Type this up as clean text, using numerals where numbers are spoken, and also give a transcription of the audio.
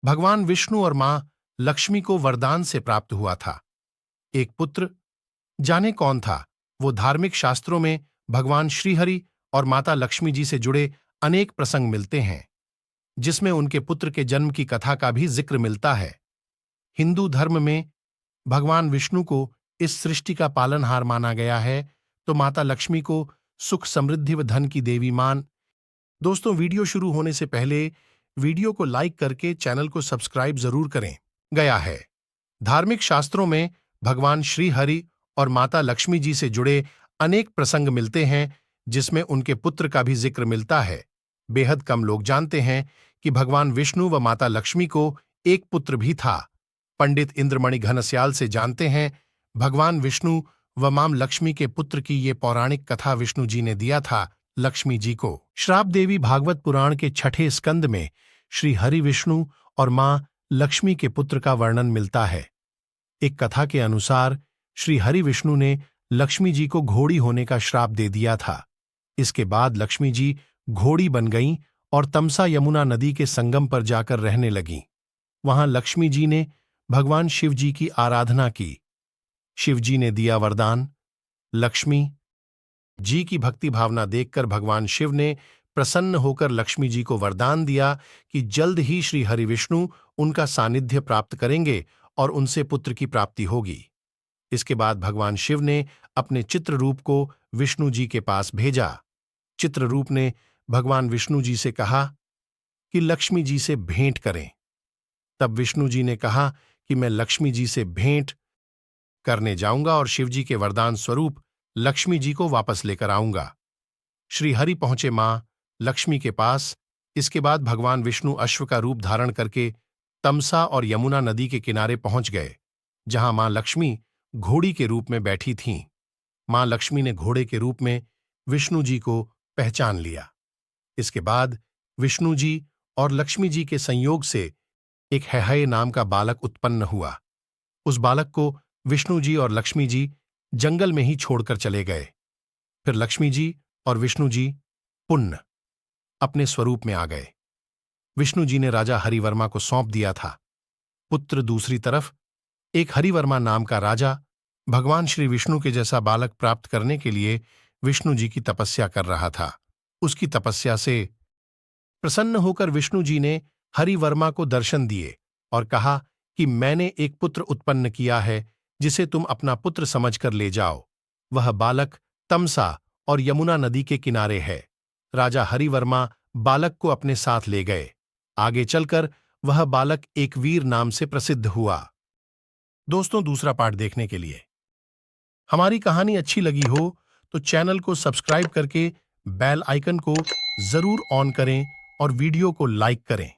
भगवान विष्णु और मां लक्ष्मी को वरदान से प्राप्त हुआ था एक पुत्र। जाने कौन था वो। धार्मिक शास्त्रों में भगवान श्रीहरि और माता लक्ष्मी जी से जुड़े अनेक प्रसंग मिलते हैं, जिसमें उनके पुत्र के जन्म की कथा का भी जिक्र मिलता है। हिंदू धर्म में भगवान विष्णु को इस सृष्टि का पालनहार माना गया है, तो माता लक्ष्मी को सुख समृद्धि व धन की देवी मान। दोस्तों, वीडियो शुरू होने से पहले वीडियो को लाइक करके चैनल को सब्सक्राइब जरूर करें। गया है। धार्मिक शास्त्रों में भगवान श्री हरि और माता लक्ष्मी जी से जुड़े अनेक प्रसंग मिलते हैं, जिसमें उनके पुत्र का भी जिक्र मिलता है। बेहद कम लोग जानते हैं कि भगवान विष्णु व माता लक्ष्मी को एक पुत्र भी था। पंडित इंद्रमणि घनश्याल से जानते हैं, भगवान विष्णु व मां लक्ष्मी के पुत्र की ये पौराणिक कथा विष्णु जी ने दिया था लक्ष्मी जी को। श्राप देवी भागवत पुराण के 6ठे स्कंद में श्री हरि विष्णु और मां लक्ष्मी के पुत्र का वर्णन मिलता है। एक कथा के अनुसार श्री हरि विष्णु ने लक्ष्मी जी को घोड़ी होने का श्राप दे दिया था। इसके बाद लक्ष्मी जी घोड़ी बन गईं और तमसा यमुना नदी के संगम पर जाकर रहने लगीं। वहां लक्ष्मी जी ने भगवान शिव जी की आराधना की। शिव जी ने दिया वरदान। लक्ष्मी जी की भक्ति भावना देखकर भगवान शिव ने प्रसन्न होकर लक्ष्मी जी को वरदान दिया कि जल्द ही श्री हरि विष्णु उनका सानिध्य प्राप्त करेंगे और उनसे पुत्र की प्राप्ति होगी। इसके बाद भगवान शिव ने अपने चित्ररूप को विष्णु जी के पास भेजा। चित्ररूप ने भगवान विष्णु जी से कहा कि लक्ष्मी जी से भेंट करें। तब विष्णु जी ने कहा कि मैं लक्ष्मी जी से भेंट करने जाऊंगा और शिव जी के वरदान स्वरूप लक्ष्मी जी को वापस लेकर आऊंगा। श्री हरि पहुंचे मां लक्ष्मी के पास। इसके बाद भगवान विष्णु अश्व का रूप धारण करके तमसा और यमुना नदी के किनारे पहुंच गए, जहां मां लक्ष्मी घोड़ी के रूप में बैठी थीं। मां लक्ष्मी ने घोड़े के रूप में विष्णु जी को पहचान लिया। इसके बाद विष्णु जी और लक्ष्मी जी के संयोग से एक हैहय नाम का बालक उत्पन्न हुआ। उस बालक को विष्णु जी और लक्ष्मी जी जंगल में ही छोड़कर चले गए। फिर लक्ष्मी जी और विष्णु जी पुनः अपने स्वरूप में आ गए। विष्णु जी ने राजा हरिवर्मा को सौंप दिया था। पुत्र दूसरी तरफ एक हरिवर्मा नाम का राजा भगवान श्री विष्णु के जैसा बालक प्राप्त करने के लिए विष्णु जी की तपस्या कर रहा था। उसकी तपस्या से प्रसन्न होकर विष्णु जी ने हरिवर्मा को दर्शन दिए और कहा कि मैंने एक पुत्र उत्पन्न किया है, जिसे तुम अपना पुत्र समझकर ले जाओ। वह बालक तमसा और यमुना नदी के किनारे है। राजा हरिवर्मा बालक को अपने साथ ले गए। आगे चलकर वह बालक एक वीर नाम से प्रसिद्ध हुआ। दोस्तों, दूसरा पार्ट देखने के लिए हमारी कहानी अच्छी लगी हो तो चैनल को सब्सक्राइब करके बेल आइकन को जरूर ऑन करें और वीडियो को लाइक करें।